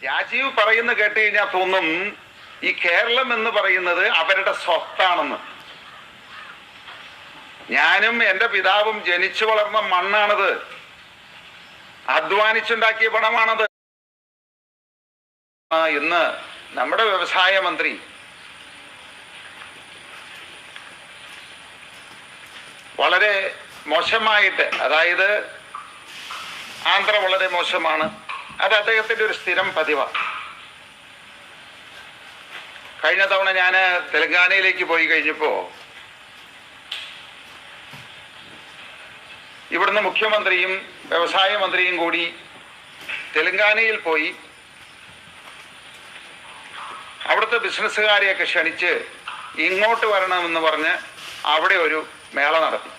രാജീവ് പറയുന്ന കേട്ട് കഴിഞ്ഞാൽ തോന്നും ഈ കേരളം എന്ന് പറയുന്നത് അവരുടെ സ്വത്താണെന്ന്. ഞാനും എൻ്റെ പിതാവും ജനിച്ചു വളർന്ന മണ്ണാണത്, അധ്വാനിച്ചുണ്ടാക്കിയ പണമാണത്. ഇന്ന് നമ്മുടെ വ്യവസായ മന്ത്രി വളരെ മോശമായിട്ട്, അതായത് ആന്ധ്ര വളരെ മോശമാണ്, അത് അദ്ദേഹത്തിൻ്റെ ഒരു സ്ഥിരം പതിവാണ്. കഴിഞ്ഞ തവണ ഞാൻ തെലങ്കാനയിലേക്ക് പോയി കഴിഞ്ഞപ്പോൾ ഇവിടുന്ന് മുഖ്യമന്ത്രിയും വ്യവസായ മന്ത്രിയും കൂടി തെലങ്കാനയിൽ പോയി അവിടുത്തെ ബിസിനസ്സുകാരെയൊക്കെ ക്ഷണിച്ച് ഇങ്ങോട്ട് വരണമെന്ന് പറഞ്ഞ് അവിടെ ഒരു മേള നടത്തി.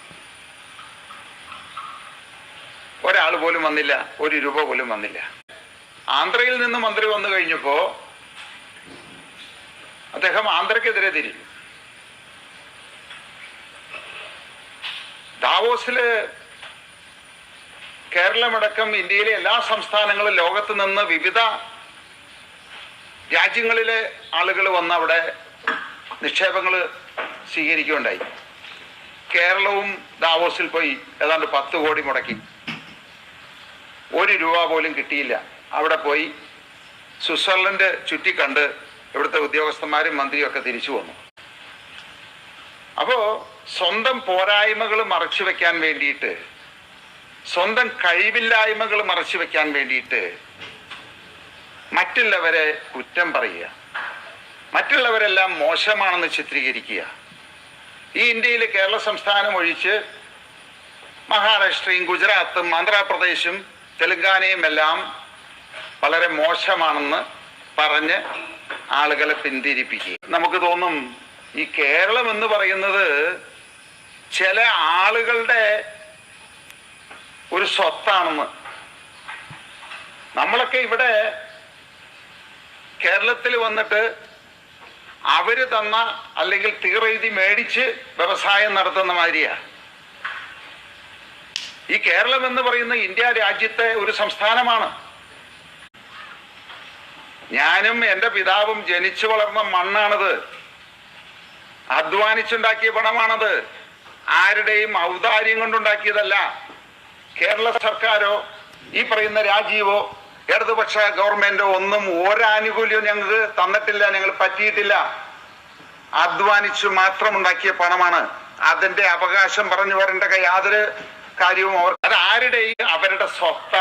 ഒരാൾ പോലും വന്നില്ല, ഒരു രൂപ പോലും വന്നില്ല. ആന്ധ്രയിൽ നിന്ന് മന്ത്രി വന്നു കഴിഞ്ഞപ്പോൾ അദ്ദേഹം ആന്ധ്രക്കെതിരെ തിരിഞ്ഞു. ദാവോസില് കേരളമടക്കം ഇന്ത്യയിലെ എല്ലാ സംസ്ഥാനങ്ങളും, ലോകത്ത് നിന്ന് വിവിധ രാജ്യങ്ങളിലെ ആളുകൾ വന്ന് അവിടെ നിക്ഷേപങ്ങൾ സ്വീകരിക്കുകയുണ്ടായി. കേരളവും ദാവോസിൽ പോയി ഏതാണ്ട് 10 കോടി മുടക്കി, ഒരു രൂപ പോലും കിട്ടിയില്ല. അവിടെ പോയി സ്വിറ്റ്സർലൻഡ് ചുറ്റിക്കണ്ട് ഇവിടുത്തെ ഉദ്യോഗസ്ഥന്മാരും മന്ത്രിയും ഒക്കെ തിരിച്ചു വന്നു. അപ്പോൾ സ്വന്തം പോരായ്മകൾ മറച്ചു വെക്കാൻ വേണ്ടിയിട്ട്, സ്വന്തം കഴിവില്ലായ്മകൾ മറച്ചു വെക്കാൻ വേണ്ടിയിട്ട് മറ്റുള്ളവരെ കുറ്റം പറയുക, മറ്റുള്ളവരെല്ലാം മോശമാണെന്ന് ചിത്രീകരിക്കുക. ഈ ഇന്ത്യയിൽ കേരള സംസ്ഥാനം ഒഴിച്ച് മഹാരാഷ്ട്രയും ഗുജറാത്തും ആന്ധ്രാപ്രദേശും തെലങ്കാനയും എല്ലാം വളരെ മോശമാണെന്ന് പറഞ്ഞ് ആളുകളെ പിന്തിരിപ്പിക്കുക. നമുക്ക് തോന്നും ഈ കേരളം എന്ന് പറയുന്നത് ചില ആളുകളുടെ ഒരു സ്വത്താണെന്ന്. നമ്മളൊക്കെ ഇവിടെ കേരളത്തിൽ വന്നിട്ട് അവര് തന്ന അല്ലെങ്കിൽ തീറെഴുതി മേടിച്ച് വ്യവസായം നടത്തുന്ന മാതിരിയാ. ഈ കേരളം എന്ന് പറയുന്ന ഇന്ത്യ രാജ്യത്തെ ഒരു സംസ്ഥാനമാണ്. ഞാനും എൻ്റെ പിതാവും ജനിച്ചു വളർന്ന മണ്ണാണത്, അധ്വാനിച്ചുണ്ടാക്കിയ പണമാണത്, ആരുടെയും ഔദാര്യം കൊണ്ടുണ്ടാക്കിയതല്ല. കേരള സർക്കാരോ ഈ പറയുന്ന രാജീവോ ഇടതുപക്ഷ ഗവൺമെന്റോ ഒന്നും ഒരാനുകൂല്യവും ഞങ്ങൾക്ക് തന്നിട്ടില്ല, ഞങ്ങൾ പറ്റിയിട്ടില്ല. അധ്വാനിച്ചു മാത്രം ഉണ്ടാക്കിയ പണമാണ്. അതിന്റെ അവകാശം പറഞ്ഞു വരേണ്ട യാതൊരു കാര്യവും അവർ, അത് ആരുടെയും അവരുടെ സ്വത്താണ്.